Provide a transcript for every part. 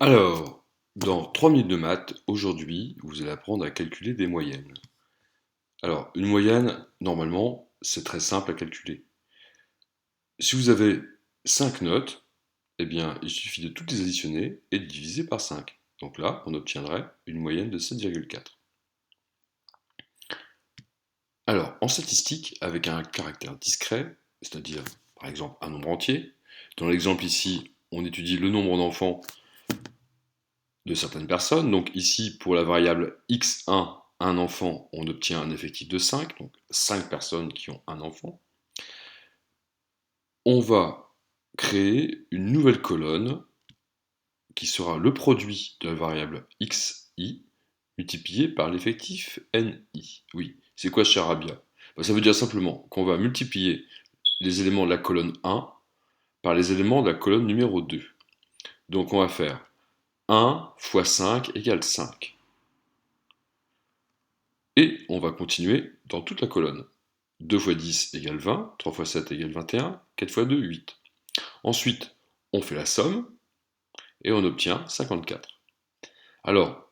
Alors, dans 3 minutes de maths, aujourd'hui, vous allez apprendre à calculer des moyennes. Alors, une moyenne, normalement, c'est très simple à calculer. Si vous avez 5 notes, eh bien, il suffit de toutes les additionner et de diviser par 5. Donc là, on obtiendrait une moyenne de 7,4. Alors, en statistique, avec un caractère discret, c'est-à-dire, par exemple, un nombre entier, dans l'exemple ici, on étudie le nombre d'enfants de certaines personnes. Donc ici, pour la variable x1, un enfant, on obtient un effectif de 5, donc 5 personnes qui ont un enfant. On va créer une nouvelle colonne qui sera le produit de la variable xi multiplié par l'effectif ni. Oui, c'est quoi charabia? Ça veut dire simplement qu'on va multiplier les éléments de la colonne 1 par les éléments de la colonne numéro 2. Donc on va faire 1 fois 5 égale 5. Et on va continuer dans toute la colonne. 2 fois 10 égale 20, 3 fois 7 égale 21, 4 fois 2, 8. Ensuite, on fait la somme et on obtient 54. Alors,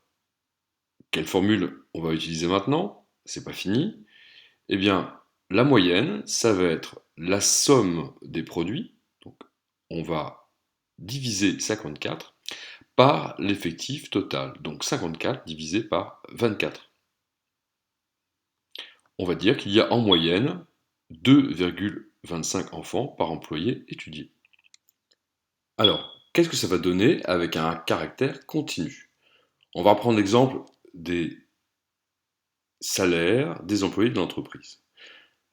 quelle formule on va utiliser maintenant? C'est pas fini. Eh bien, la moyenne, ça va être la somme des produits. Donc, on va diviser 54 par l'effectif total. Donc 54 divisé par 24. On va dire qu'il y a en moyenne 2,25 enfants par employé étudié. Alors, qu'est-ce que ça va donner avec un caractère continu? On va prendre l'exemple des salaires des employés de l'entreprise.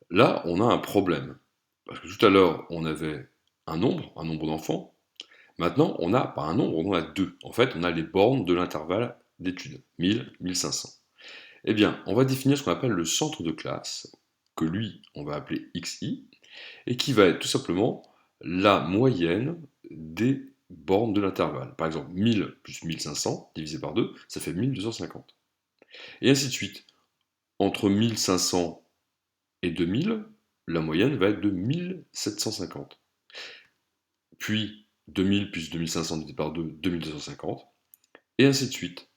Là, on a un problème. Parce que tout à l'heure, on avait un nombre d'enfants. Maintenant, on n'a pas un nombre, on en a deux. En fait, on a les bornes de l'intervalle d'études, 1000, 1500. Eh bien, on va définir ce qu'on appelle le centre de classe, que lui, on va appeler xi, et qui va être tout simplement la moyenne des bornes de l'intervalle. Par exemple, 1000 plus 1500 divisé par 2, ça fait 1250. Et ainsi de suite. Entre 1500 et 2000, la moyenne va être de 1750. Puis 2000 plus 2500 divisé par 2, 2250. Et ainsi de suite.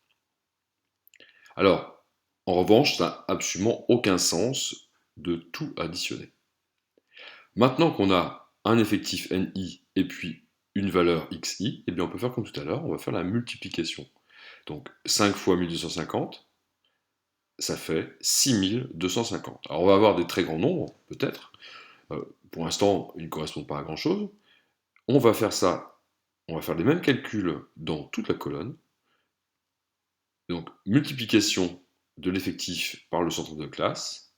Alors, en revanche, ça n'a absolument aucun sens de tout additionner. Maintenant qu'on a un effectif ni et puis une valeur xi, eh bien on peut faire comme tout à l'heure, on va faire la multiplication. Donc 5 fois 1250, ça fait 6250. Alors on va avoir des très grands nombres, peut-être. Pour l'instant, ils ne correspondent pas à grand-chose. On va faire ça, on va faire les mêmes calculs dans toute la colonne. Donc multiplication de l'effectif par le centre de classe,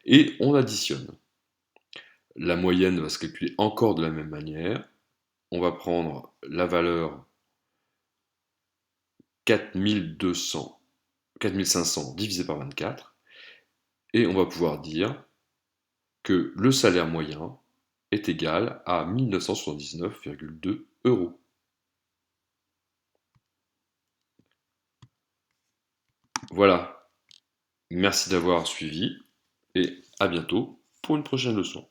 et on additionne. La moyenne va se calculer encore de la même manière. On va prendre la valeur 4500 divisé par 24, et on va pouvoir dire que le salaire moyen est égal à 1979,2 euros. Voilà, merci d'avoir suivi, et à bientôt pour une prochaine leçon.